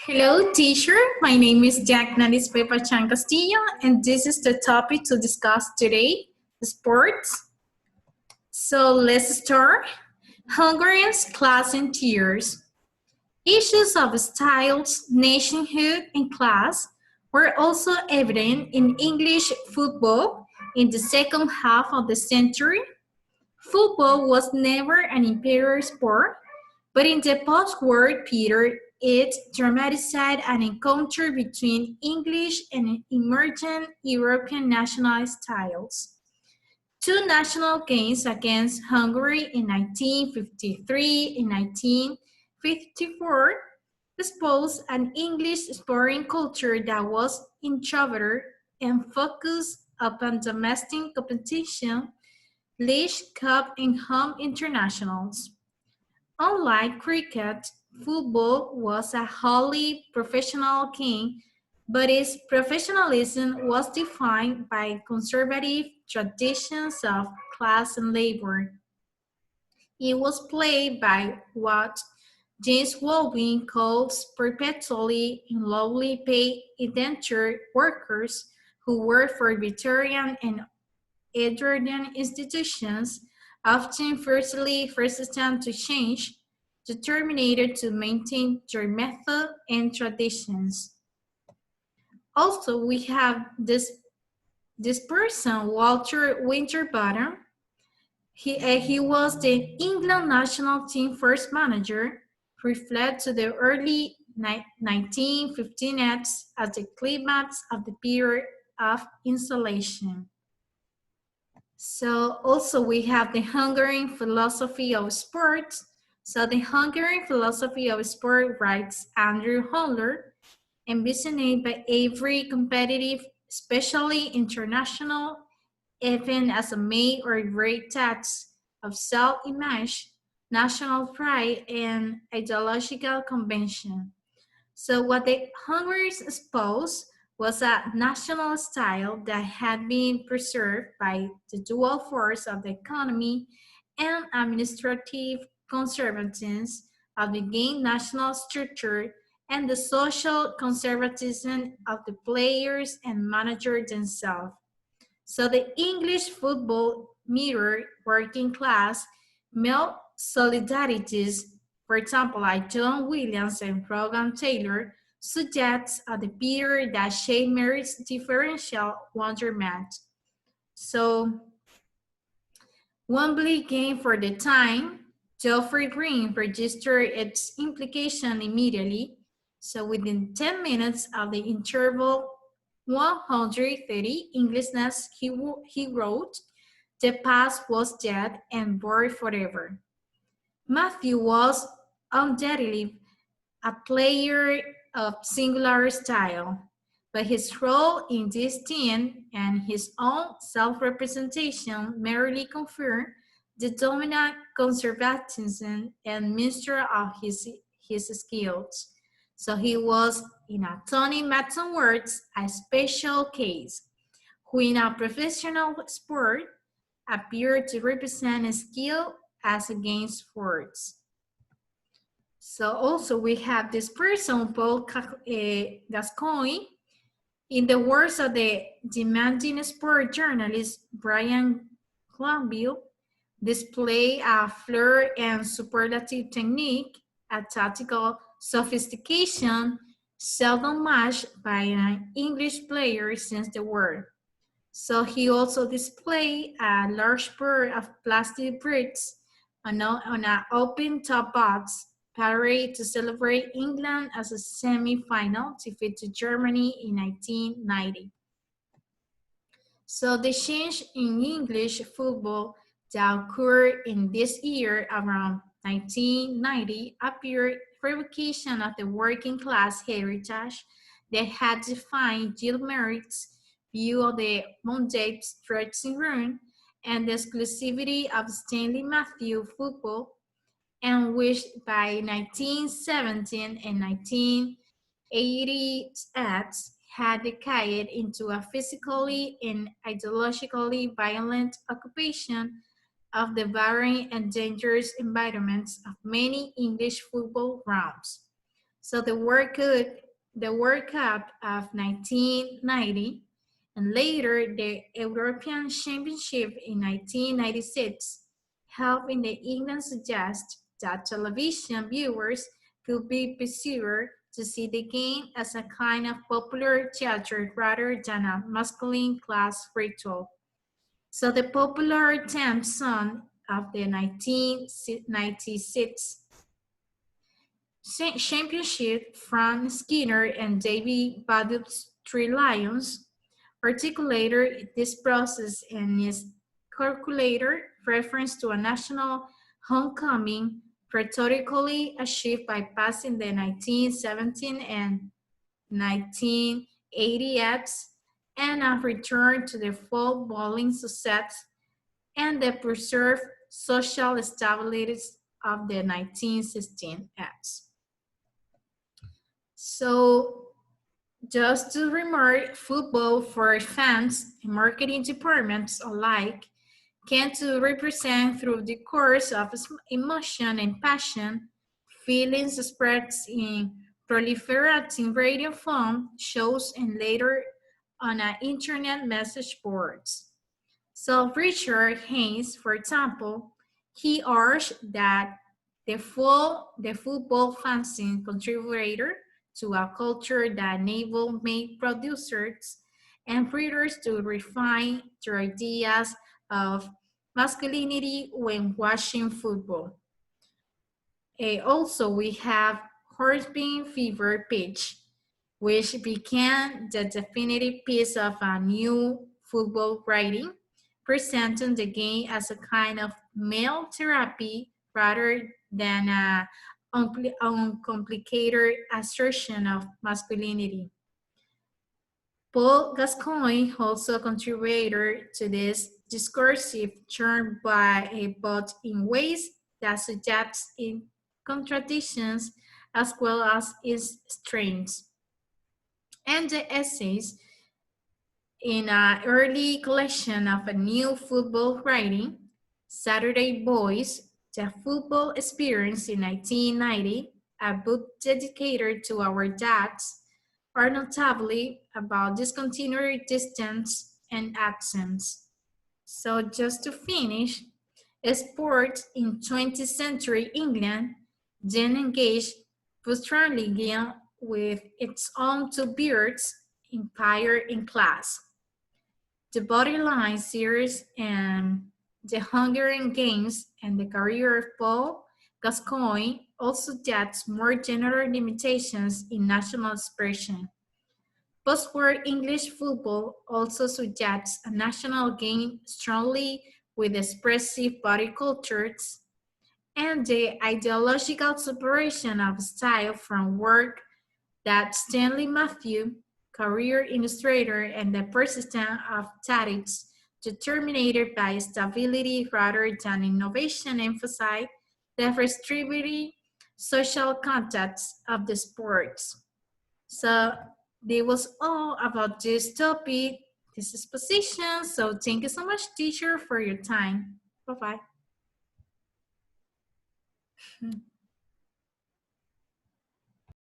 Hello, teacher. My name is Jatna Lisbeth Castillo, and this is the topic to discuss today, sports. So let's start. Hungarians, class, and tiers. Issues of styles, nationhood, and class were also evident in English football in the second half of the century. Football was never an imperial sport, but in the post-war period, it dramatized an encounter between English and emergent European national styles. Two national games against Hungary in 1953 and 1954 exposed an English sporting culture that was introverted and focused upon domestic competition, League Cup, and home internationals. Unlike cricket, football was a wholly professional game, but its professionalism was defined by conservative traditions of class and labor. It was played by what James Baldwin calls perpetually and lowly paid indentured workers who worked for Victorian and Edwardian institutions, often fiercely resistant to change, determined to maintain their method and traditions. Also, we have this person, Walter Winterbottom. He was the England national team first manager, who fled to the early 1915s as the climax of the period of insulation. So also we have the Hungarian philosophy of sports. So the Hungarian philosophy of sport, writes Andrew Holler, envisioned by every competitive, especially international, even as a make or break task of self-image, national pride, and ideological convention. So what the Hungarians espoused was a national style that had been preserved by the dual force of the economy and administrative conservatism of the game national structure and the social conservatism of the players and managers themselves. So the English football mirrored working class male solidarities, for example, like John Williams and Rogan Taylor, suggests at the period that shaped Mary's differential wonderment. So Wembley game for the time, Geoffrey Green registered its implication immediately. So within 10 minutes of the interval 130 Englishness, he wrote, the past was dead and buried forever. Matthew was undoubtedly a player of singular style, but his role in this team and his own self-representation merely confirmed the dominant conservatism and mystery of his skills. So he was, in a Tony Matson words, a special case, who in a professional sport appeared to represent skill as against force. So also we have this person, Paul Gascoigne. In the words of the demanding sport journalist Brian Glanville, display a flair and superlative technique, a tactical sophistication seldom matched by an English player since the war. So he also displayed a large pair of plastic bricks on an open top box parade to celebrate England as a semi-final defeat to Germany in 1990. So the change in English football that occurred in this year around 1990 appeared revocation of the working class heritage that had defined Jill Merritt's view of the Monday dressing room and the exclusivity of Stanley Matthew football, and which by 1917 and 1980 had decayed into a physically and ideologically violent occupation of the barren and dangerous environments of many English football grounds. So the World Cup of 1990, and later the European Championship in 1996, helped in the England suggest that television viewers could be persuaded to see the game as a kind of popular theater rather than a masculine class ritual. So the popular theme song of the 1996 championship from Skinner and Davy Badup's Three Lions articulated this process in his calculator reference to a national homecoming rhetorically achieved by passing the 1917 and 1980 acts and a return to the fall bowling success and the preserved social stability of the 1916 acts. So just to remark, football for fans and marketing departments alike can to represent through the course of emotion and passion, feelings expressed in proliferating radio phone shows and later on internet message boards. So Richard Haynes, for example, he urged that the football fanzine contributed to a culture that enabled made producers and readers to refine their ideas of masculinity when watching football. Also, we have Horsebeam Fever Pitch, which became the definitive piece of a new football writing, presenting the game as a kind of male therapy rather than a uncomplicated assertion of masculinity. Paul Gascoigne also contributed to this discursive turn by but in ways that suggest its contradictions as well as its strengths. And the essays in an early collection of a new football writing, Saturday Boys, the Football Experience in 1990, a book dedicated to our dads, are notably about discontinued distance and accents. So just to finish, sports in 20th century England then engaged frustratingly with its own two beards, empire and class. The Bodyline series and the Hungarian Games and the career of Paul Gascoigne also adds more general limitations in national expression. Post-war English football also suggests a national game strongly with expressive body cultures and the ideological separation of style from work that Stanley Matthew, career illustrator, and the persistence of tactics determined by stability rather than innovation emphasize the restrictive social context of the sports. So this was all about this topic, this exposition. So thank you so much, teacher, for your time. Bye-bye.